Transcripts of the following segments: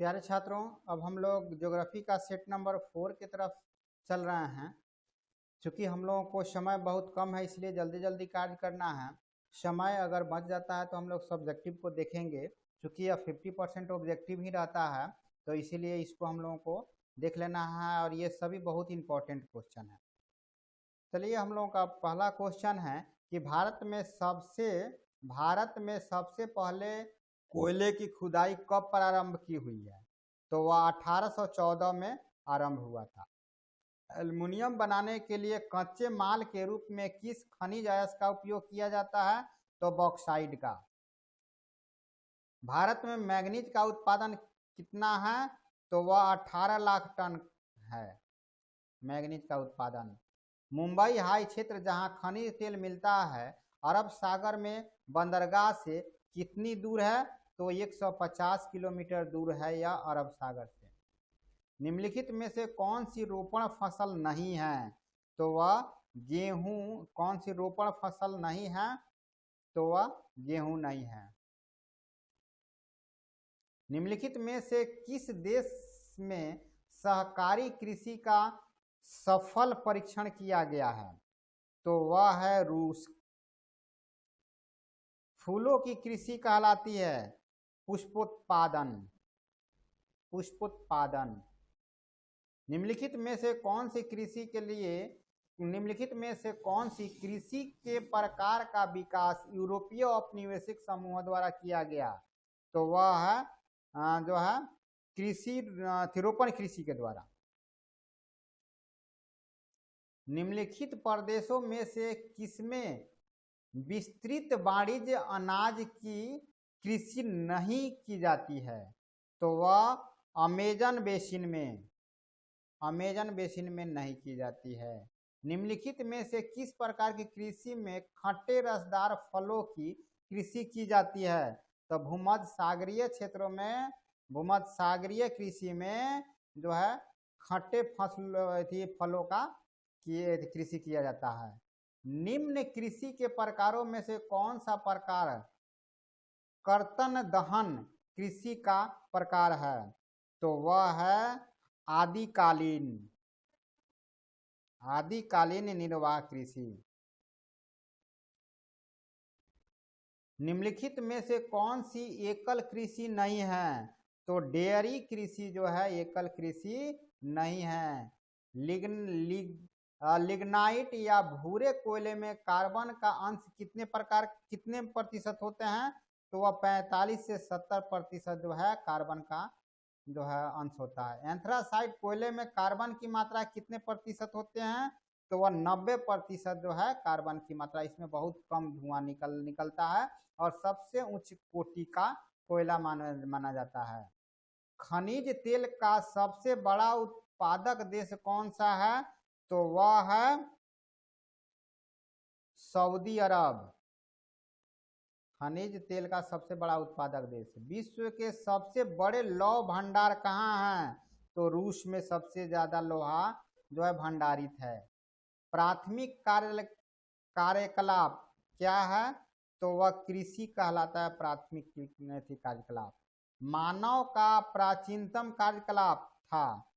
प्यारे छात्रों, अब हम लोग ज्योग्राफी का सेट नंबर 4 की तरफ चल रहे हैं। चूँकि हम लोगों को समय बहुत कम है, इसलिए जल्दी जल्दी कार्य करना है। समय अगर बच जाता है तो हम लोग सब्जेक्टिव को देखेंगे। चूँकि यह 50% ऑब्जेक्टिव ही रहता है, तो इसीलिए इसको हम लोगों को देख लेना है, और ये सभी बहुत इंपॉर्टेंट क्वेश्चन है। चलिए, हम लोगों का पहला क्वेश्चन है कि भारत में सबसे पहले कोयले की खुदाई कब प्रारंभ की हुई है? तो वह 1814 में आरंभ हुआ था। एल्युमिनियम बनाने के लिए कच्चे माल के रूप में किस खनिज अयस्क का उपयोग किया जाता है? तो बॉक्साइट का। भारत में मैग्नीज का उत्पादन कितना है? तो वह 18 लाख टन है मैग्नीज का उत्पादन। मुंबई हाई क्षेत्र जहां खनिज तेल मिलता है, अरब सागर में बंदरगाह से कितनी दूर है? तो 150 किलोमीटर दूर है यह अरब सागर से। निम्नलिखित में से कौन सी रोपण फसल नहीं है? तो वह गेहूं। कौन सी रोपण फसल नहीं है? तो वह गेहूं नहीं है। निम्नलिखित में से किस देश में सहकारी कृषि का सफल परीक्षण किया गया है? तो वह है रूस। फूलों की कृषि कहलाती है पुष्पोत्पादन। पुष्पोत्पादन। निम्नलिखित में से कौन सी कृषि के प्रकार का विकास यूरोपीय औपनिवेशिक समूह द्वारा किया गया? तो वह है जो है थिरोपण कृषि के द्वारा। निम्नलिखित प्रदेशों में से किसमें विस्तृत वाणिज्य अनाज की कृषि नहीं की जाती है? तो वह अमेजन बेसिन में नहीं की जाती है। निम्नलिखित में से किस प्रकार की कृषि में खट्टे रसदार फलों की कृषि की जाती है? तो भूमध्य सागरीय क्षेत्रों में, भूमध्य सागरीय कृषि में जो है खट्टे फलों का कृषि किया जाता है। निम्न कृषि के प्रकारों में से कौन सा प्रकार कर्तन दहन कृषि का प्रकार है? तो वह है आदिकालीन निर्वाह कृषि। निम्नलिखित में से कौन सी एकल कृषि नहीं है? तो डेयरी कृषि जो है एकल कृषि नहीं है। लिग्नाइट या भूरे कोयले में कार्बन का अंश कितने प्रतिशत होते हैं? तो वह 45 से 70% जो है कार्बन का जो है अंश होता है। एंथ्रासाइट कोयले में कार्बन की मात्रा कितने प्रतिशत होते हैं? तो वह 90% जो है कार्बन की मात्रा। इसमें बहुत कम धुआं निकलता है और सबसे उच्च कोटि का कोयला माना जाता है। खनिज तेल का सबसे बड़ा उत्पादक देश कौन सा है? तो वह है सऊदी अरब। खनिज तेल का सबसे बड़ा उत्पादक देश। विश्व के सबसे बड़े लौह भंडार कहाँ हैं? तो रूस में सबसे ज्यादा लोहा जो है भंडारित है। प्राथमिक कार्यकलाप क्या है? तो वह कृषि कहलाता है प्राथमिक कार्यकलाप। मानव का प्राचीनतम कार्यकलाप था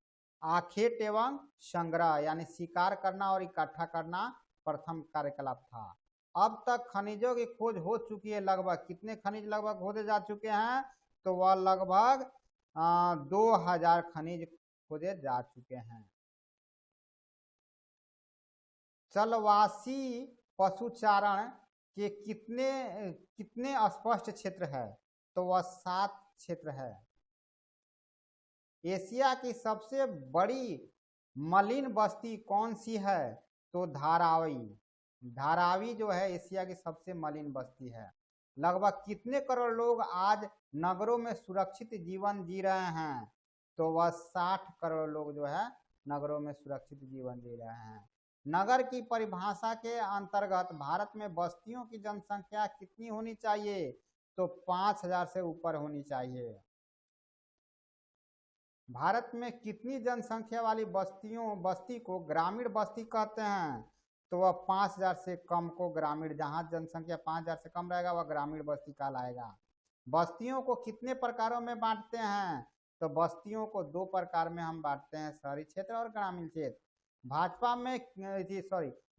आखेट एवं संग्रह, यानी शिकार करना और इकट्ठा करना प्रथम कार्यकलाप था। अब तक खनिजों की खोज हो चुकी है लगभग। कितने खनिज लगभग खोजे जा चुके हैं? तो वह लगभग 2000 खनिज खोजे जा चुके हैं। चलवासी पशुचारण के कितने स्पष्ट क्षेत्र है? तो वह 7 क्षेत्र है। एशिया की सबसे बड़ी मलिन बस्ती कौन सी है? तो धारावी जो है एशिया की सबसे मलिन बस्ती है। लगभग कितने करोड़ लोग आज नगरों में सुरक्षित जीवन जी रहे हैं? तो वह 60 करोड़ लोग जो है नगरों में सुरक्षित जीवन जी रहे हैं। नगर की परिभाषा के अंतर्गत भारत में बस्तियों की जनसंख्या कितनी होनी चाहिए? तो 5000 से ऊपर होनी चाहिए। भारत में कितनी जनसंख्या वाली बस्ती को ग्रामीण बस्ती कहते हैं? तो वह 5000 से कम को ग्रामीण, जहां जनसंख्या 5000 से कम रहेगा वह ग्रामीण बस्ती कहलाएगा। बस्तियों को कितने प्रकारों में बांटते हैं? तो बस्तियों को दो प्रकार में हम बांटते हैं, शहरी क्षेत्र और ग्रामीण क्षेत्र।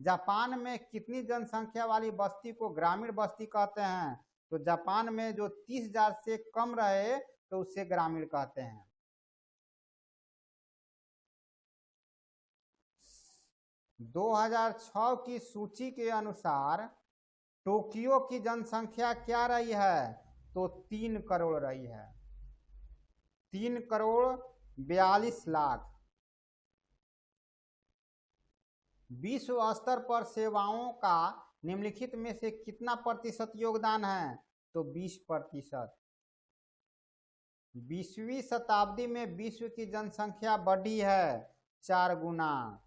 जापान में कितनी जनसंख्या वाली बस्ती को ग्रामीण बस्ती कहते हैं? तो जापान में जो 30,000 से कम रहे तो उसे ग्रामीण कहते हैं। 2006 की सूची के अनुसार टोक्यो की जनसंख्या क्या रही है? तो 3 करोड़ रही है, 3,42,00,000। विश्व स्तर पर सेवाओं का निम्नलिखित में से कितना प्रतिशत योगदान है? तो 20%। 20वीं शताब्दी में विश्व की जनसंख्या बढ़ी है 4 गुना।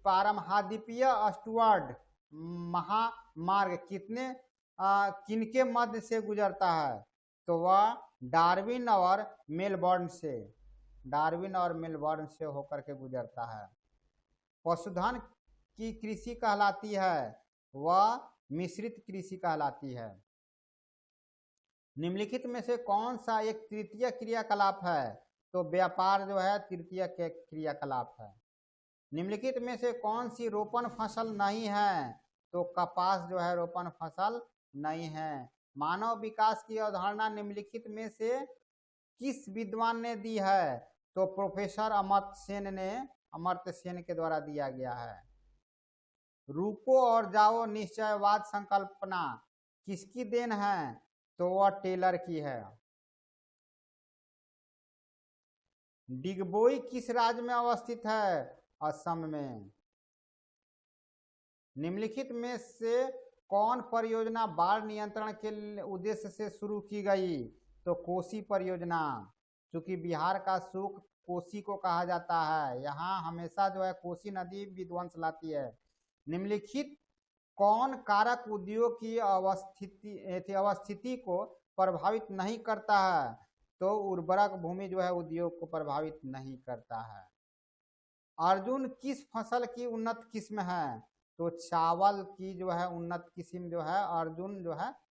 पारमहाद्वीपीय स्टुअर्ड महामार्ग किनके मध्य से गुजरता है? तो वह डार्विन और मेलबर्न से होकर के गुजरता है। पशुधन की कृषि कहलाती है, वह मिश्रित कृषि कहलाती है। निम्नलिखित में से कौन सा एक तृतीय क्रियाकलाप है? तो व्यापार जो है तृतीय क्रियाकलाप है। निम्नलिखित में से कौन सी रोपण फसल नहीं है? तो कपास जो है रोपण फसल नहीं है। मानव विकास की अवधारणा निम्नलिखित में से किस विद्वान ने दी है? तो प्रोफेसर अमर्त्य सेन के द्वारा दिया गया है। रुको और जाओ निश्चयवाद संकल्पना किसकी देन है? तो वह टेलर की है। डिगबोई किस राज्य में अवस्थित है? असम में। निम्नलिखित में से कौन परियोजना बाढ़ नियंत्रण के उद्देश्य से शुरू की गई? तो कोसी परियोजना। चूंकि बिहार का सुख कोसी को कहा जाता है, यहाँ हमेशा जो है कोसी नदी विध्वंस लाती है। निम्नलिखित कौन कारक उद्योग की अवस्थिति को प्रभावित नहीं करता है? तो उर्वरक भूमि जो है उद्योग को प्रभावित नहीं करता है। अर्जुन किस फसल की उन्नत किस्म है? तो चावल की जो है उन्नत किस्म जो है अर्जुन जो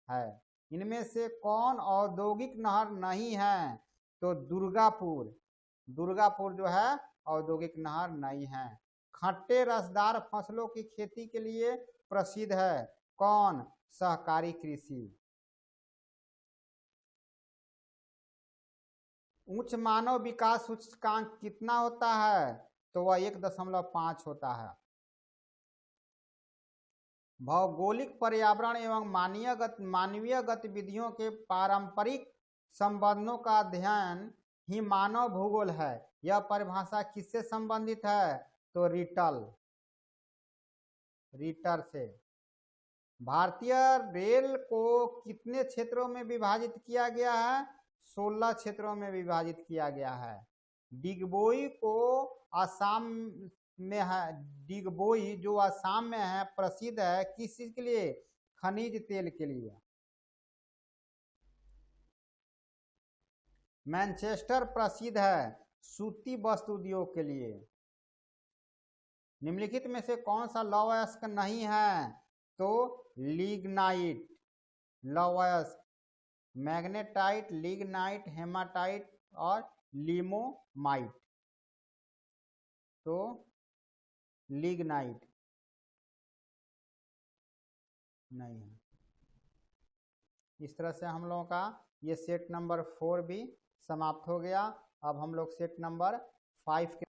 है। इनमें से कौन औद्योगिक नहर नहीं है? तो दुर्गापुर जो है औद्योगिक नहर नहीं है। खट्टे रसदार फसलों की खेती के लिए प्रसिद्ध है कौन? सहकारी कृषि। उच्च मानव विकास सूचकांक कितना होता है? तो वह 1.5 होता है। भौगोलिक पर्यावरण एवं मानवीय गतिविधियों के पारंपरिक संबंधों का अध्ययन ही मानव भूगोल है। यह परिभाषा किससे संबंधित है? तो रीटर से। भारतीय रेल को कितने क्षेत्रों में विभाजित किया गया है? 16 क्षेत्रों में विभाजित किया गया है। डिगबोई को असम में है, डिगबोई जो असम में है प्रसिद्ध है किस चीज के लिए? खनिज तेल के लिए। मैनचेस्टर प्रसिद्ध है सूती वस्त्र उद्योग के लिए। निम्नलिखित में से कौन सा लौह अयस्क नहीं है? तो लिग्नाइट। लौह अयस्क मैग्नेटाइट, लिग्नाइट, हेमाटाइट और लिमोमाइट। तो लिग्नाइट नहीं है। इस तरह से हम लोगों का ये सेट नंबर 4 भी समाप्त हो गया। अब हम लोग सेट नंबर 5 के